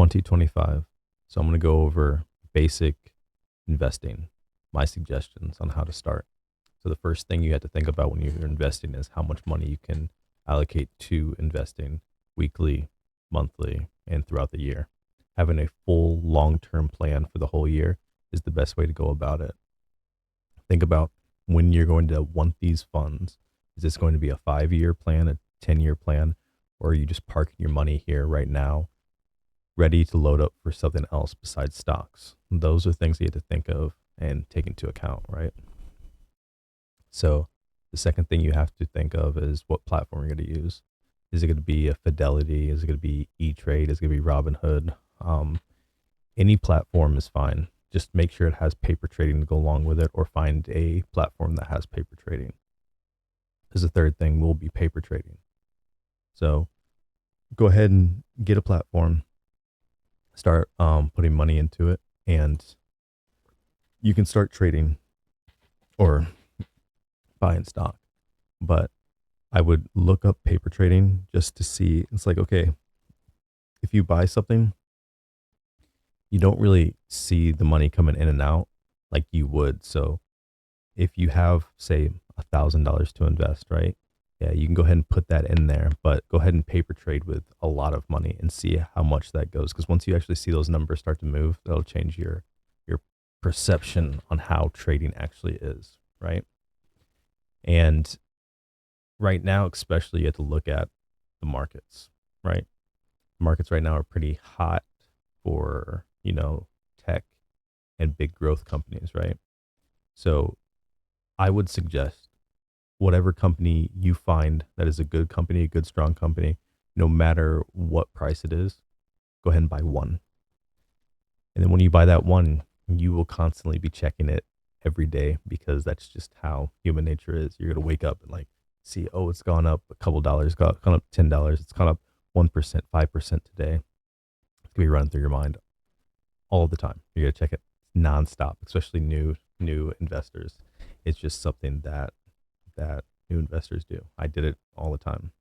2025. So I'm going to go over basic investing, my suggestions on how to start. So the first thing you have to think about when you're investing is how much money you can allocate to investing weekly, monthly, and throughout the year. Having a full long-term plan for the whole year is the best way to go about it. Think about when you're going to want these funds. Is this going to be a 5-year plan, a 10-year plan, or are you just parking your money here right now, ready to load up for something else besides stocks? Those are things you have to think of and take into account, right? So the second thing you have to think of is what platform you're going to use. Is it going to be a Fidelity? Is it going to be E-Trade? Is it going to be Robinhood? Any platform is fine. Just make sure it has paper trading to go along with it, or find a platform that has paper trading. Because the third thing will be paper trading. So go ahead and get a platform, start putting money into it, and you can start trading or buying stock. But I would look up paper trading just to see. It's like, okay, if you buy something, you don't really see the money coming in and out like you would. So if you have, say, $1,000 to invest, right? Yeah, you can go ahead and put that in there, but go ahead and paper trade with a lot of money and see how much that goes. Because once you actually see those numbers start to move, that'll change your perception on how trading actually is, right? And right now, especially, you have to look at the markets, right? Markets right now are pretty hot for, tech and big growth companies, right? So I would suggest whatever company you find that is a good company, a good, strong company, no matter what price it is, go ahead and buy one. And then when you buy that one, you will constantly be checking it every day, because that's just how human nature is. You're going to wake up and like see, oh, it's gone up a couple dollars, gone up $10. It's gone up 1%, 5% today. It's going to be running through your mind all the time. You're going to check it nonstop, especially new investors. It's just something that new investors do. I did it all the time.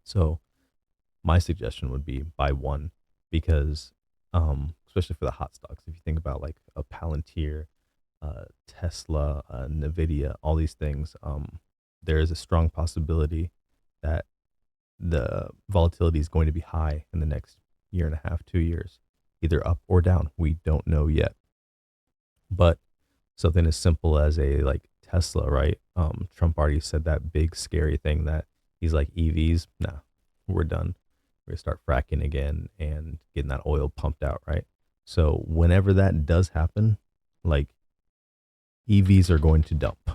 So my suggestion would be buy one, because especially for the hot stocks, if you think about like a Palantir, Tesla, Nvidia, all these things, there is a strong possibility that the volatility is going to be high in the next year and a half, 2 years, either up or down. We don't know yet. But something as simple as a like Tesla, right? Trump already said that big scary thing that he's like, EVs, nah, we're done. We're gonna start fracking again and getting that oil pumped out, right? So whenever that does happen, like, EVs are going to dump.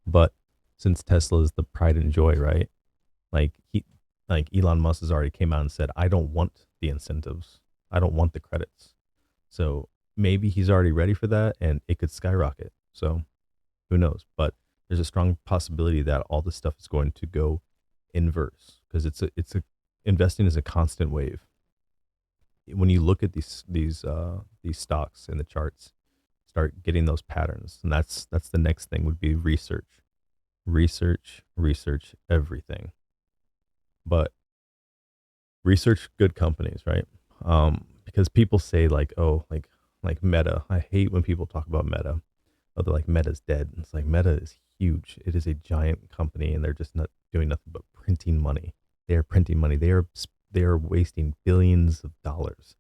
But since Tesla is the pride and joy, right? Like like Elon Musk has already came out and said, I don't want the incentives. I don't want the credits. So maybe he's already ready for that and it could skyrocket. So who knows? But there's a strong possibility that all this stuff is going to go inverse, because it's a investing is a constant wave. When you look at these stocks in the charts, start getting those patterns, and that's the next thing would be research everything, but research good companies, right? Because people say like, oh, like Meta. I hate when people talk about Meta. Oh, they're like, Meta's dead. And it's like, Meta is huge. It is a giant company, and they're just not doing nothing but printing money. They are printing money. They are wasting billions of dollars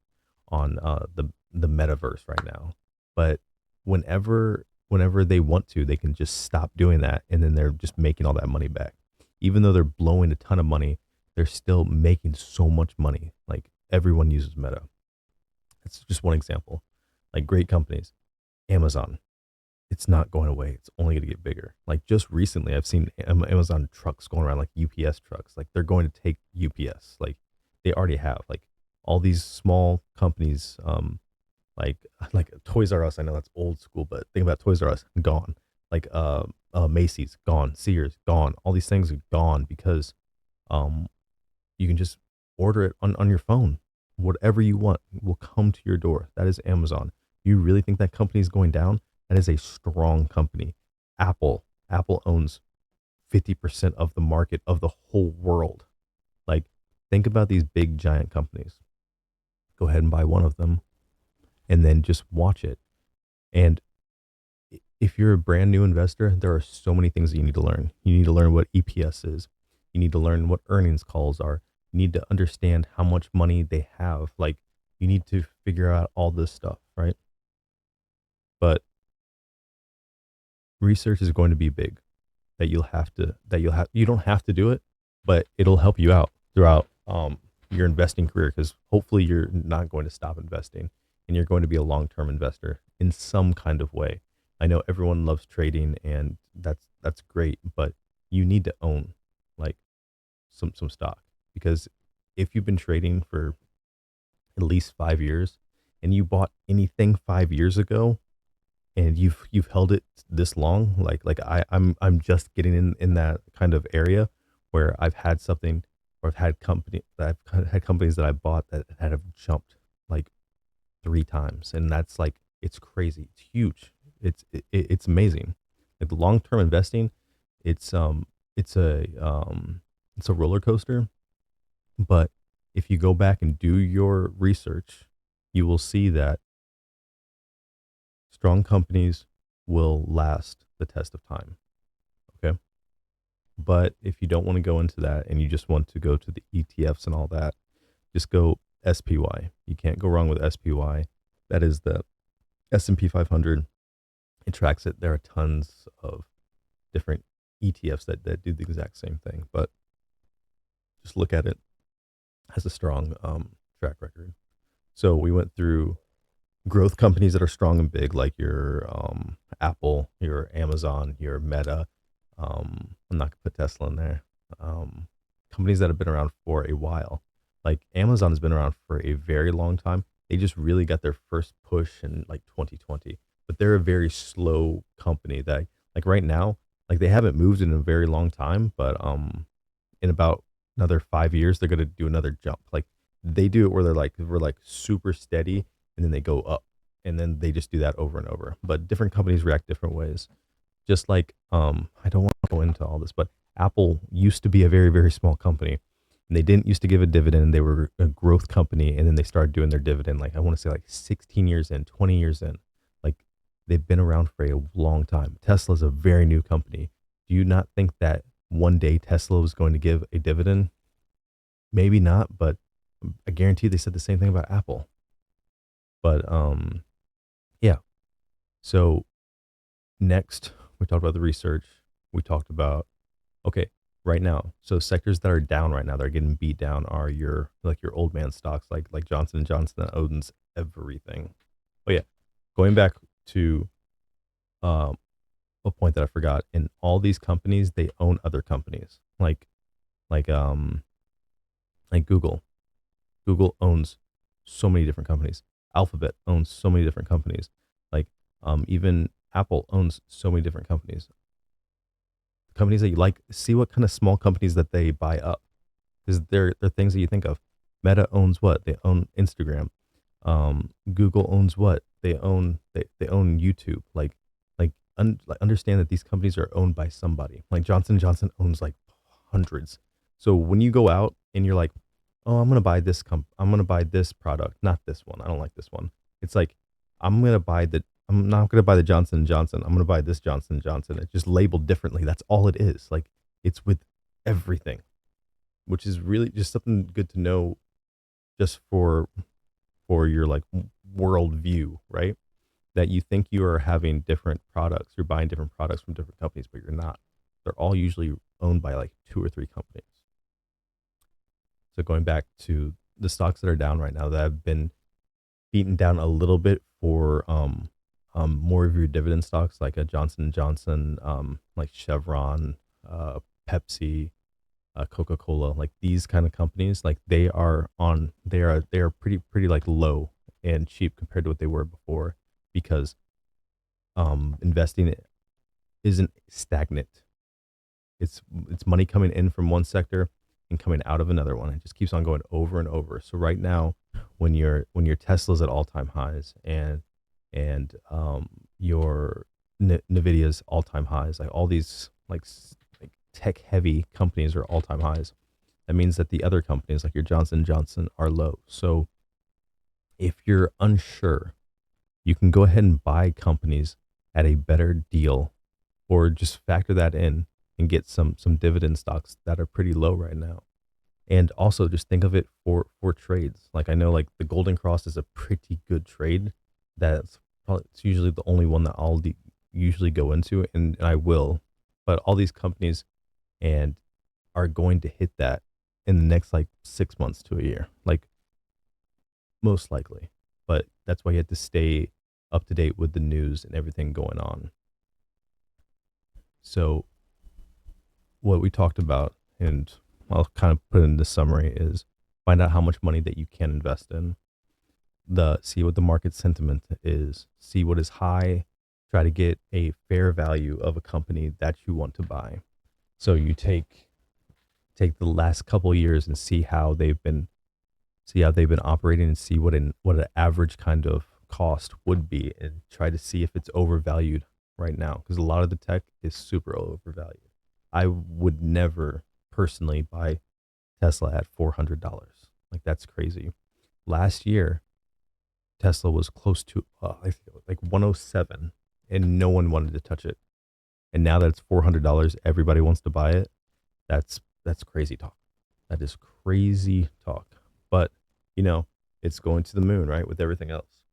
on the metaverse right now. But whenever they want to, they can just stop doing that, and then they're just making all that money back. Even though they're blowing a ton of money, they're still making so much money. Like, everyone uses Meta. That's just one example. Like, great companies, Amazon, it's not going away. It's only going to get bigger. Like, just recently, I've seen Amazon trucks going around, like UPS trucks. Like, they're going to take UPS. Like, they already have. Like, all these small companies, like Toys R Us. I know that's old school, but think about Toys R Us, gone. Like Macy's, gone. Sears, gone. All these things are gone because um, you can just order it on your phone. Whatever you want will come to your door. That is Amazon. You really think that company is going down? That is a strong company. Apple owns 50% of the market of the whole world. Like, think about these big giant companies. go ahead and buy one of them and then just watch it. And if you're a brand new investor, there are so many things that you need to learn. You need to learn what EPS is. You need to learn what earnings calls are. You need to understand how much money they have. Like, you need to figure out all this stuff, right? But research is going to be big. You don't have to do it, but it'll help you out throughout your investing career, because hopefully you're not going to stop investing and you're going to be a long-term investor in some kind of way. I know everyone loves trading, and that's great, but you need to own like some stock, because if you've been trading for at least 5 years and you bought anything 5 years ago and you've held it this long, I'm just getting in that kind of area where I've had something, or I've had companies that I bought that have jumped like 3 times, and that's like, it's crazy, it's huge, it's amazing. Like, the long term investing, it's um it's a it's a roller coaster, but if you go back and do your research, you will see that strong companies will last the test of time. Okay. But if you don't want to go into that and you just want to go to the ETFs and all that, just go SPY. You can't go wrong with SPY. That is the S&P 500. It tracks it. There are tons of different ETFs that do the exact same thing, but just look at it. Has a strong track record. So we went through growth companies that are strong and big, like your Apple, your Amazon, your Meta. I'm not gonna put Tesla in there. Companies that have been around for a while, like Amazon has been around for a very long time. They just really got their first push in like 2020, but they're a very slow company that, like, right now, like, they haven't moved in a very long time, but in about another 5 years, they're gonna do another jump. Like, they do it where we're like super steady, and then they go up, and then they just do that over and over. But different companies react different ways. Just like, I don't want to go into all this, but Apple used to be a very, very small company, and they didn't used to give a dividend. They were a growth company, and then they started doing their dividend, like, I want to say like 16 years in, 20 years in. Like, they've been around for a long time. Tesla's a very new company. Do you not think that one day Tesla was going to give a dividend? Maybe not, but I guarantee they said the same thing about Apple. But yeah. So next, we talked about the research. We talked about, okay, right now. So sectors that are down right now, that are getting beat down, are your old man stocks, like Johnson and Johnson, that owns everything. Oh yeah, going back to um a point that I forgot. In all these companies, they own other companies, like um like Google. Google owns so many different companies. Alphabet owns so many different companies. Like, even Apple owns so many different companies. Companies that you like, see what kind of small companies that they buy up, because they're things that you think of. Meta owns what? They own Instagram. Google owns what? They own YouTube. Like, understand that these companies are owned by somebody. Like Johnson& Johnson owns like hundreds. So when you go out and you're like, oh, I'm gonna buy this product, not this one. I don't like this one. It's like, I'm not gonna buy the Johnson& Johnson. I'm gonna buy this Johnson& Johnson. It's just labeled differently. That's all it is. Like, it's with everything, which is really just something good to know, just for your like world view, right? That you think you are having different products, you're buying different products from different companies, but you're not. They're all usually owned by like 2 or 3 companies. So going back to the stocks that are down right now, that have been beaten down a little bit for more of your dividend stocks, like a Johnson& Johnson, like Chevron, Pepsi, Coca-Cola, like these kind of companies, like they are pretty like low and cheap compared to what they were before, because investing isn't stagnant. It's money coming in from one sector and coming out of another one. It just keeps on going over and over. So right now, when your Tesla's at all time highs, and your Nvidia's all time highs, like all these like tech heavy companies are all time highs, that means that the other companies, like your Johnson Johnson, are low. So If you're unsure, you can go ahead and buy companies at a better deal, or just factor that in and get some dividend stocks that are pretty low right now. And also just think of it for trades. Like I know like the Golden Cross is a pretty good trade. That's probably it's usually the only one that usually go into, and I will. But all these companies and are going to hit that in the next like 6 months to a year, like most likely. But that's why you have to stay up to date with the news and everything going on. So what we talked about, and I'll kind of put in the summary, is find out how much money that you can invest in. See what the market sentiment is, see what is high, try to get a fair value of a company that you want to buy. So you take the last couple years and see how they've been operating, and see what an average kind of cost would be, and try to see if it's overvalued right now, because a lot of the tech is super overvalued. I would never personally buy Tesla at $400. Like that's crazy. Last year, Tesla was close to I feel like 107, and no one wanted to touch it. And now that it's $400, everybody wants to buy it. That's crazy talk. That is crazy talk. But you know, it's going to the moon, right? With everything else.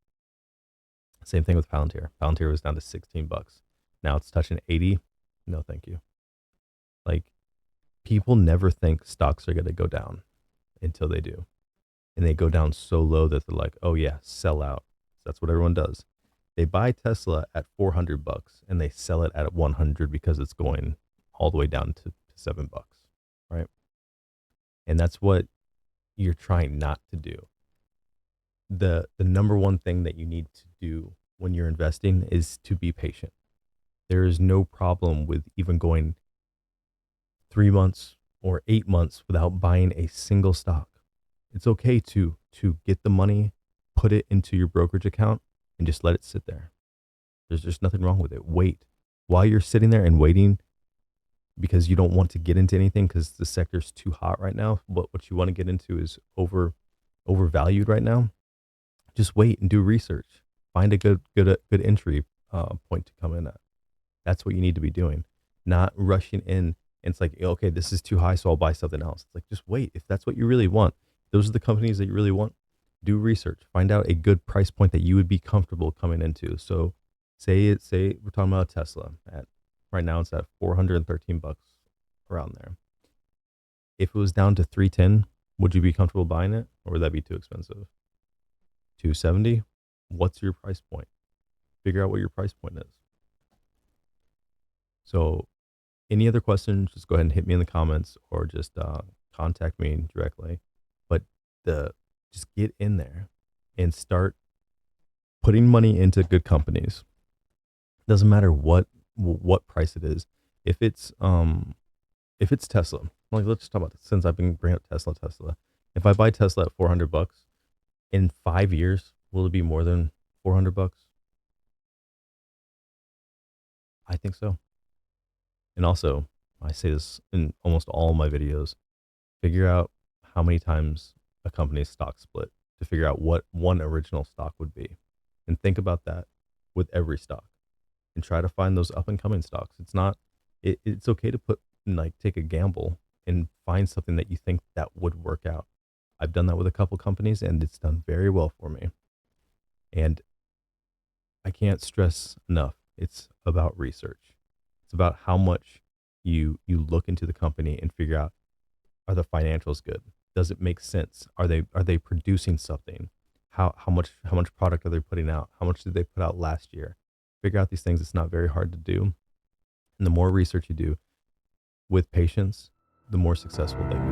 Same thing with Palantir. Palantir was down to $16. Now it's touching 80. No, thank you. Like people never think stocks are going to go down until they do. And they go down so low that they're like, "Oh yeah, sell out." That's what everyone does. They buy Tesla at $400 and they sell it at 100 because it's going all the way down to $7, right? And that's what you're trying not to do. The number one thing that you need to do when you're investing is to be patient. There is no problem with even going 3 months or 8 months without buying a single stock. It's okay to get the money, put it into your brokerage account, and just let it sit there. There's just nothing wrong with it. Wait. While you're sitting there and waiting because you don't want to get into anything because the sector's too hot right now, what you want to get into is overvalued right now. Just wait and do research. Find a good entry point to come in at. That's what you need to be doing, not rushing in. And it's like, okay, this is too high, so I'll buy something else. It's like, just wait. If that's what you really want, those are the companies that you really want. Do research. Find out a good price point that you would be comfortable coming into. So, say we're talking about Tesla at right now it's at $413 around there. If it was down to 310, would you be comfortable buying it, or would that be too expensive? 270. What's your price point? Figure out what your price point is. So, any other questions, just go ahead and hit me in the comments, or just contact me directly. But just get in there and start putting money into good companies. Doesn't matter what price it is. If it's Tesla, like let's just talk about this, since I've been bringing up Tesla. If I buy Tesla at $400, in 5 years, will it be more than $400? I think so. And also, I say this in almost all my videos, figure out how many times a company's stock split to figure out what one original stock would be. And think about that with every stock and try to find those up and coming stocks. It's okay to take a gamble and find something that you think that would work out. I've done that with a couple companies and it's done very well for me. And I can't stress enough, it's about research. It's about how much you look into the company and figure out, are the financials good? Does it make sense? Are they producing something? How much product are they putting out? How much did they put out last year? Figure out these things. It's not very hard to do. And the more research you do with patience, the more successful that